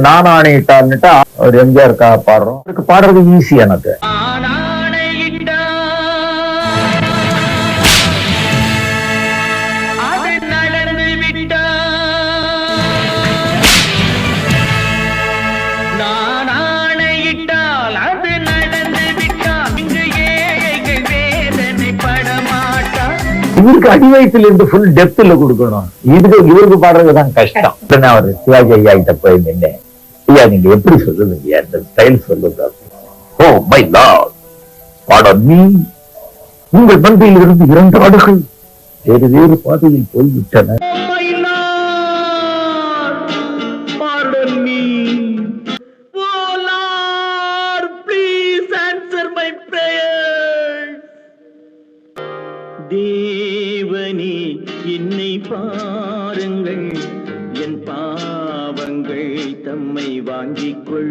நான் ஆணையிட்டான்னுட்டு ஒரு எம்ஜிஆருக்காக பாடுறோம். அதுக்கு பாடுறது ஈஸி எனக்கு. இவருக்கு அடிவயத்துல இருந்து ஃபுல் டெப்த்ல கொடுக்கணும். இவருக்கு பாடுறதுதான் கஷ்டம். அவர் சிவாஜி ஐயா கிட்ட போய் நின்னேன். ஐயா நீங்க எப்படி சொல்லுவீங்க, அந்த ஸ்டைல் சொல்லுங்க. ஓ மை லார்ட், பாடம் மீ உங்கள் மந்தையில் இருந்து 2 ஆடுகள் வேறு வேறு பாதையில் போய்விட்டன. தேவனே என்னை பாருங்கள், என் பாவங்கள் தம்மை வாங்கிக் கொள்ள